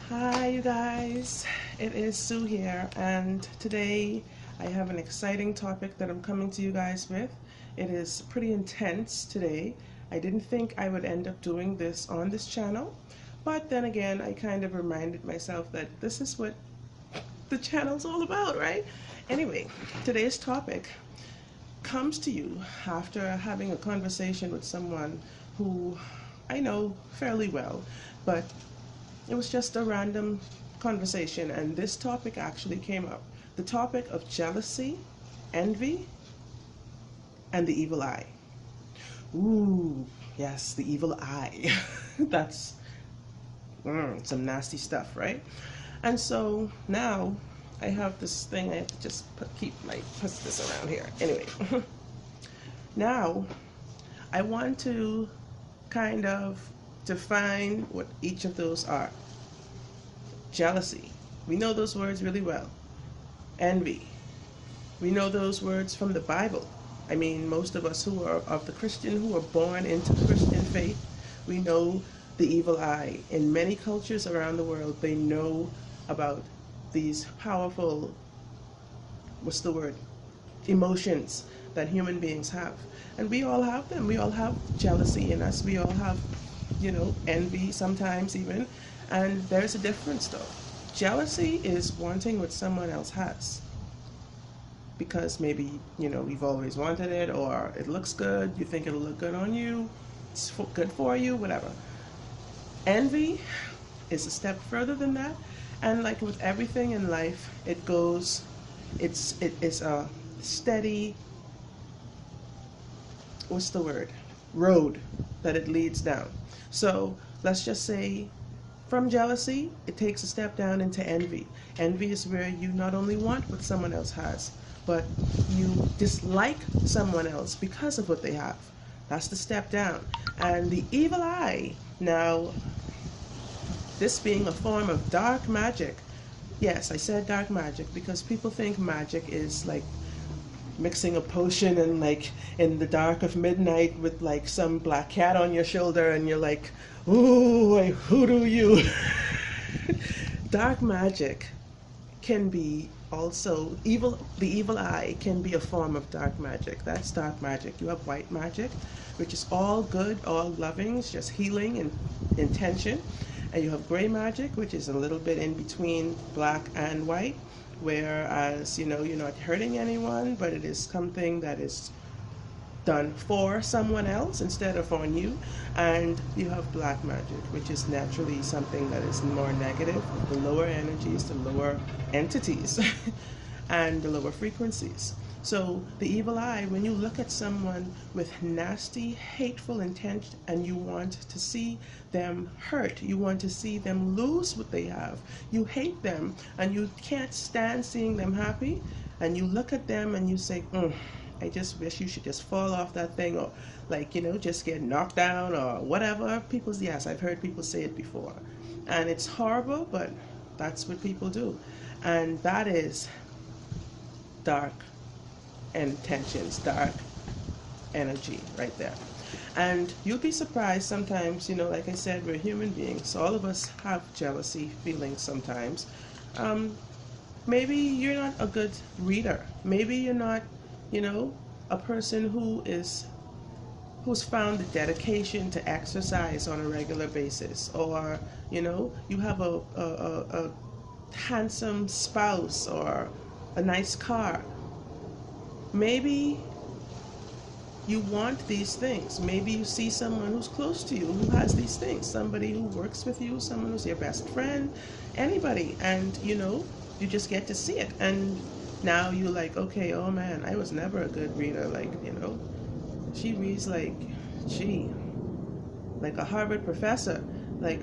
Hi, you guys. It is Sue here, and today I have an exciting topic that I'm coming to you guys with. It is pretty intense today. I didn't think I would end up doing this on this channel, but then again, I kind of reminded myself that this is what the channel's all about, right? Anyway, today's topic comes to you after having a conversation with someone who I know fairly well, but it was just a random conversation, and this topic actually came up. The topic of jealousy, envy, and the evil eye. Ooh, yes, the evil eye. That's some nasty stuff, right? And so now I have this thing I have to just put this around here. Anyway, now I want to kind of define what each of those are. Jealousy, we know those words really well. Envy, we know those words from the Bible. I mean, most of us who are of the Christian, who are born into the Christian faith, we know the evil eye. In many cultures around the world, they know about these powerful, what's the word, emotions that human beings have. And we all have them. We all have jealousy in us. We all have, envy sometimes even. And there's a difference though. Jealousy is wanting what someone else has. Because maybe, you've always wanted it, or it looks good, you think it'll look good on you, it's good for you, whatever. Envy is a step further than that. And like with everything in life, it is a steady, what's the word, road that it leads down. So let's just say from jealousy, it takes a step down into envy. Envy is where you not only want what someone else has, but you dislike someone else because of what they have. That's the step down. And the evil eye, now, this being a form of dark magic. Yes, I said dark magic because people think magic is like mixing a potion and like in the dark of midnight with like some black cat on your shoulder and you're like, ooh, I hoodoo you. Dark magic can be also the evil eye can be a form of dark magic. That's dark magic. You have white magic, which is all good, all loving, it's just healing and intention. And you have gray magic, which is a little bit in between black and white, whereas you're not hurting anyone, but it is something that is done for someone else instead of on you. And you have black magic, which is naturally something that is more negative, the lower energies, the lower entities, and the lower frequencies. So the evil eye, when you look at someone with nasty, hateful intent and you want to see them hurt, you want to see them lose what they have, you hate them and you can't stand seeing them happy, and you look at them and you say, I just wish you should just fall off that thing, or like, just get knocked down or whatever. Yes, I've heard people say it before. And it's horrible, but that's what people do. And that is dark intentions, dark energy right there. And you'll be surprised sometimes, like I said, we're human beings. All of us have jealousy feelings sometimes. Maybe you're not a good reader. Maybe you're not, a person who's found the dedication to exercise on a regular basis, or you have a handsome spouse or a nice car. Maybe you want these things. Maybe you see someone who's close to you who has these things, somebody who works with you, someone who's your best friend, anybody, and you just get to see it. And now you're like, okay, oh man, I was never a good reader. Like, she reads like a Harvard professor. Like,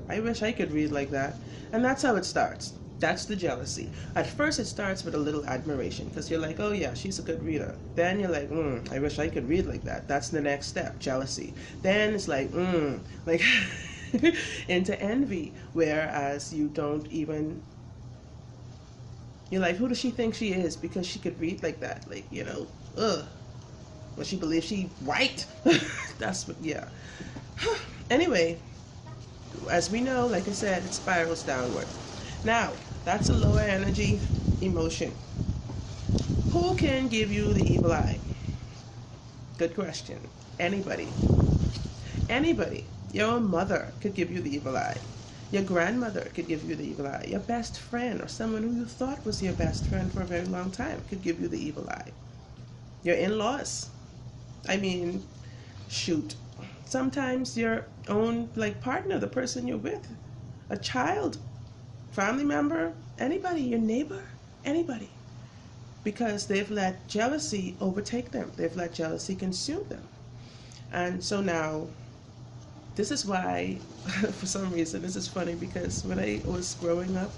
I wish I could read like that. And that's how it starts. That's the jealousy. At first it starts with a little admiration because you're like, oh yeah, she's a good reader. Then you're like, I wish I could read like that. That's the next step, jealousy. Then it's like, like into envy, whereas you don't even, you're like, who does she think she is because she could read like that? Like, ugh. Well, she believes she white. That's what, yeah. Anyway, As we know, like I said, it spirals downward. Now, that's a lower energy emotion. Who can give you the evil eye? Good question. Anybody. Anybody. Your own mother could give you the evil eye. Your grandmother could give you the evil eye. Your best friend or someone who you thought was your best friend for a very long time could give you the evil eye. Your in-laws. I mean, shoot. Sometimes your own like partner, the person you're with, a child, family member, anybody, your neighbor, anybody. Because they've let jealousy overtake them. They've let jealousy consume them. And so now, this is why, for some reason, this is funny because when I was growing up,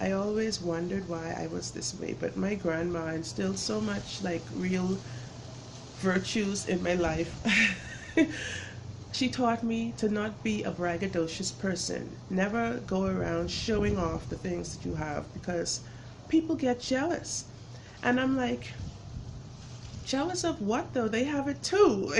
I always wondered why I was this way. But my grandma instilled so much like real virtues in my life. She taught me to not be a braggadocious person. Never go around showing off the things that you have because people get jealous. And I'm like, jealous of what though? They have it too.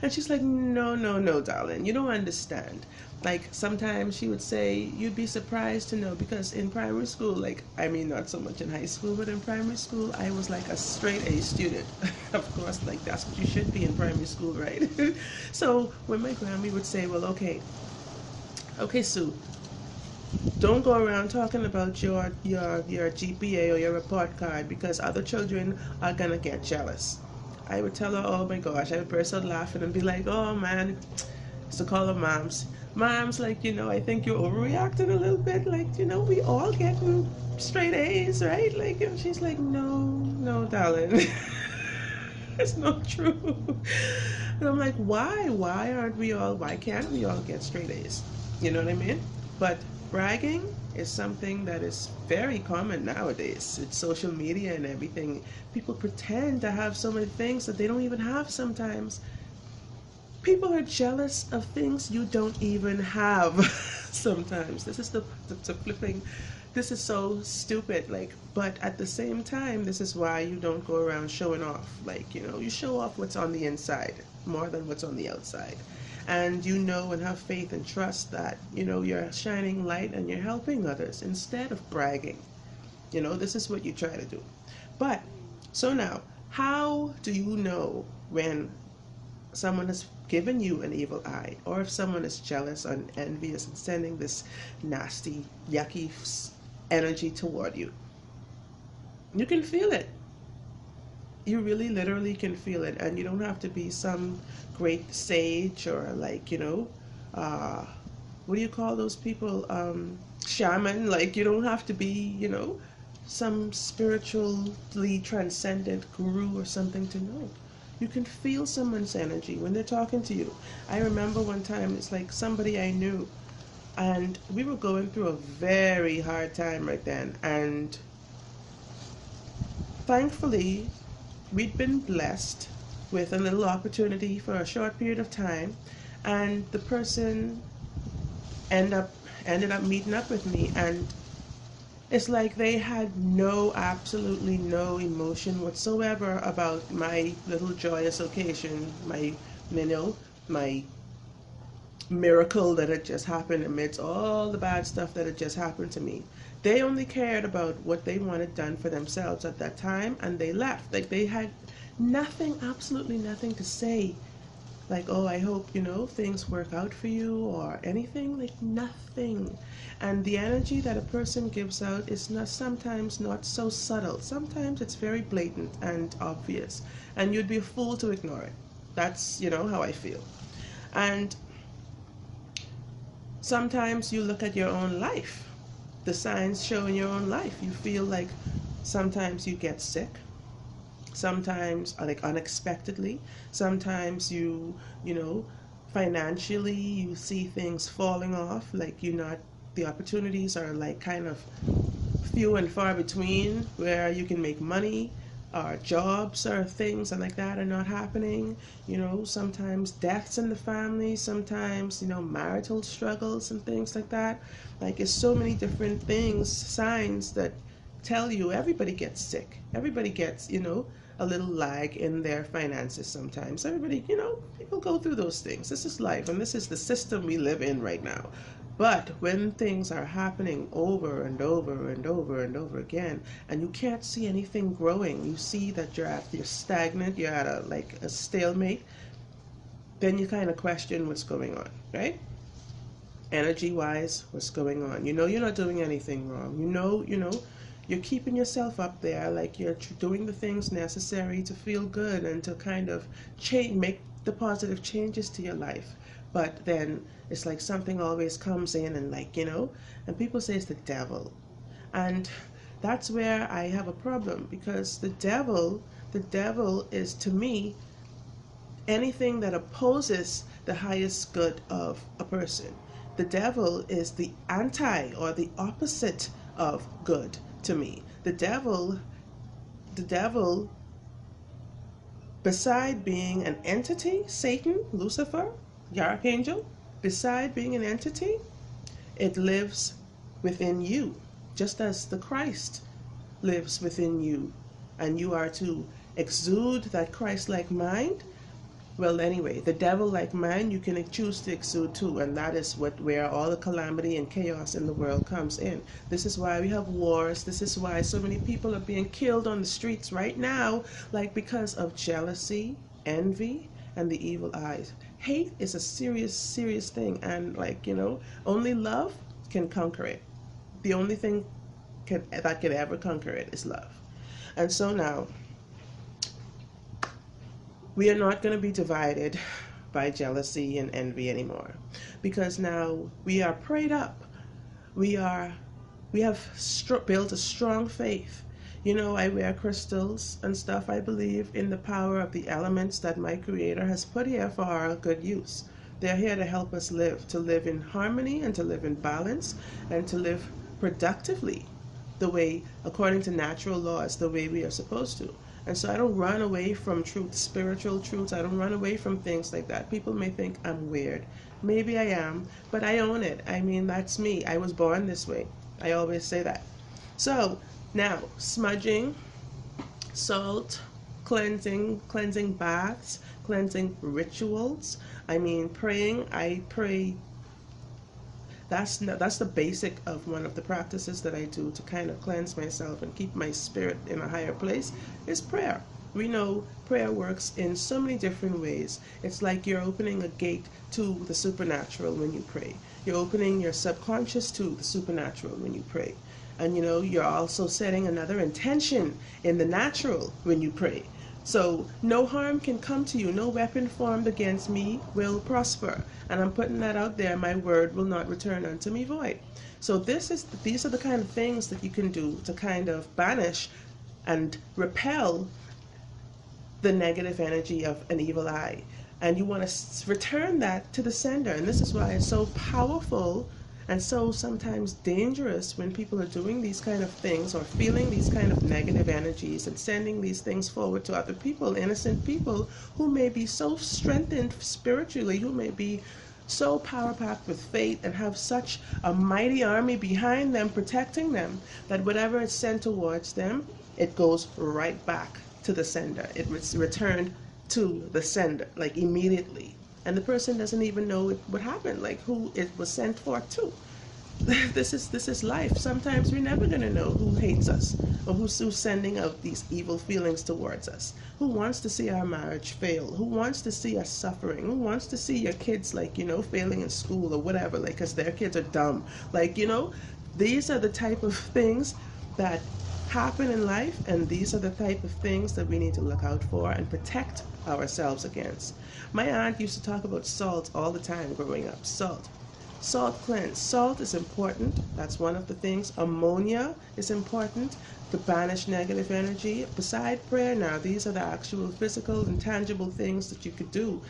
And she's like, no, no, no, darling, you don't understand. Like sometimes she would say, you'd be surprised to know, because in primary school, like, I mean, not so much in high school, but in primary school, I was like a straight A student. Of course, like that's what you should be in primary school, right? So when my Grammy would say, well, okay, Sue, don't go around talking about your GPA or your report card because other children are gonna get jealous. I would tell her, oh my gosh, I would burst out laughing and be like, oh man, to call her moms. Moms, like, I think you're overreacting a little bit. Like, we all get straight A's, right? Like, and she's like, no, no, darling. It's not true. And I'm like, why? Why can't we all get straight A's? You know what I mean? But bragging is something that is very common nowadays. It's social media and everything. People pretend to have so many things that they don't even have sometimes. People are jealous of things you don't even have sometimes. This is the flipping, this is so stupid, like, but at the same time, this is why you don't go around showing off. Like, you show off what's on the inside more than what's on the outside. And and have faith and trust that, you're shining light and you're helping others instead of bragging. This is what you try to do. But, so now, how do you know when someone has given you an evil eye, or if someone is jealous and envious and sending this nasty, yucky energy toward you? You can feel it. You really literally can feel it, and you don't have to be some great sage or like, what do you call those people? Shaman. Like, you don't have to be, some spiritually transcendent guru or something to know. You can feel someone's energy when they're talking to you. I remember one time, it's like somebody I knew, and we were going through a very hard time right then, and thankfully we'd been blessed with a little opportunity for a short period of time, and the person ended up meeting up with me, and it's like they had absolutely no emotion whatsoever about my little joyous occasion, my miracle that had just happened amidst all the bad stuff that had just happened to me. They only cared about what they wanted done for themselves at that time, and they left. Like, they had nothing, absolutely nothing to say. Like, oh, I hope, things work out for you or anything. Like, nothing. And the energy that a person gives out is sometimes not so subtle. Sometimes it's very blatant and obvious. And you'd be a fool to ignore it. That's, how I feel. And sometimes you look at your own life. The signs show in your own life. You feel like sometimes you get sick. Sometimes, like, unexpectedly. Sometimes financially you see things falling off. Like, the opportunities are like kind of few and far between where you can make money, or jobs or things and like that are not happening. Sometimes deaths in the family, sometimes, marital struggles and things like that. Like, it's so many different things, signs that tell you everybody gets sick. Everybody gets, a little lag in their finances sometimes. Everybody, you know, people go through those things. This is life, and this is the system we live in right now. But when things are happening over and over and over and over again, and you can't see anything growing, you see that you're stagnant, you're at a stalemate, then you kind of question what's going on, right? Energy wise, what's going on? You know you're not doing anything wrong. You know you're keeping yourself up there, like you're doing the things necessary to feel good and to kind of change, make the positive changes to your life. But then it's like something always comes in and, like, you know, and people say it's the devil. And that's where I have a problem, because the devil is, to me, anything that opposes the highest good of a person. The devil is the anti or the opposite of good to me. The devil, beside being an entity, Satan, Lucifer, the archangel, beside being an entity, it lives within you, just as the Christ lives within you, and you are to exude that Christ-like mind. Well, anyway, the devil-like mind you can choose to exude too, and that is where all the calamity and chaos in the world comes in. This is why we have wars. This is why so many people are being killed on the streets right now, like because of jealousy, envy, and the evil eyes. Hate is a serious, serious thing, and, like, you know, only love can conquer it. The only thing that can ever conquer it is love. And so now, we are not going to be divided by jealousy and envy anymore, because now we are prayed up. We have built a strong faith. You know, I wear crystals and stuff. I believe in the power of the elements that my Creator has put here for our good use. They're here to help us to live in harmony and to live in balance and to live productively, the way, according to natural laws, the way we are supposed to. And so I don't run away from truth, spiritual truths. I don't run away from things like that. People may think I'm weird. Maybe I am, but I own it. I mean, that's me. I was born this way. I always say that. So now, smudging, salt, cleansing baths, cleansing rituals. I mean, praying. I pray. That's the basic of one of the practices that I do to kind of cleanse myself and keep my spirit in a higher place is prayer. We know prayer works in so many different ways. It's like you're opening a gate to the supernatural when you pray. You're opening your subconscious to the supernatural when you pray. And, you know, you're also setting another intention in the natural when you pray. So no harm can come to you. No weapon formed against me will prosper. And I'm putting that out there. My word will not return unto me void. So these are the kind of things that you can do to kind of banish and repel the negative energy of an evil eye. And you want to return that to the sender. And this is why it's so powerful and so sometimes dangerous when people are doing these kind of things or feeling these kind of negative energies and sending these things forward to other people, innocent people who may be so strengthened spiritually, who may be so power-packed with faith and have such a mighty army behind them protecting them that whatever is sent towards them, it goes right back to the sender. It's returned to the sender, like, immediately. And the person doesn't even know what happened, like who it was sent for to. This is life. Sometimes we're never going to know who hates us or who's sending out these evil feelings towards us. Who wants to see our marriage fail? Who wants to see us suffering? Who wants to see your kids, like, you know, failing in school or whatever, like, because their kids are dumb? Like, you know, these are the type of things that happen in life, and these are the type of things that we need to look out for and protect ourselves against. My aunt used to talk about salt all the time growing up. Salt cleanse. Salt is important. That's one of the things. Ammonia is important to banish negative energy. Beside prayer now, these are the actual physical and tangible things that you could do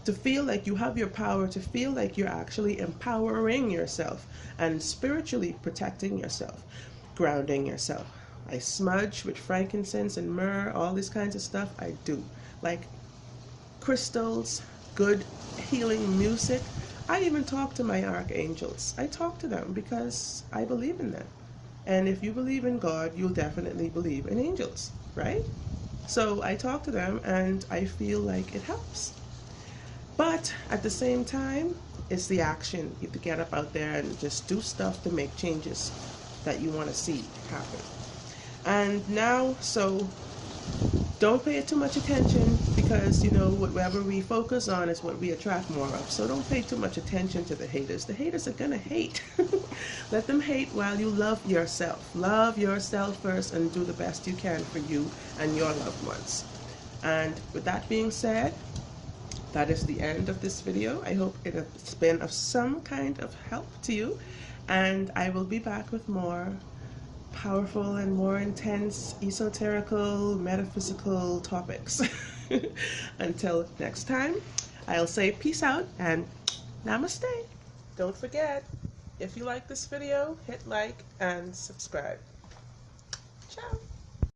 to feel like you have your power, to feel like you're actually empowering yourself and spiritually protecting yourself, grounding yourself. I smudge with frankincense and myrrh, all these kinds of stuff I do. Like crystals, good healing music. I even talk to my archangels. I talk to them because I believe in them. And if you believe in God, you'll definitely believe in angels, right? So I talk to them and I feel like it helps. But at the same time, it's the action. You have to get up out there and just do stuff to make changes that you want to see happen. And now, so don't pay it too much attention, because you know whatever we focus on is what we attract more of. So don't pay too much attention to the haters. The haters are gonna hate. Let them hate while you love yourself. Love yourself first and do the best you can for you and your loved ones. And with that being said, that is the end of this video. I hope it has been of some kind of help to you, and I will be back with more powerful and more intense esoterical metaphysical topics. Until next time, I'll say peace out and namaste. Don't forget, if you like this video, hit like and subscribe. Ciao.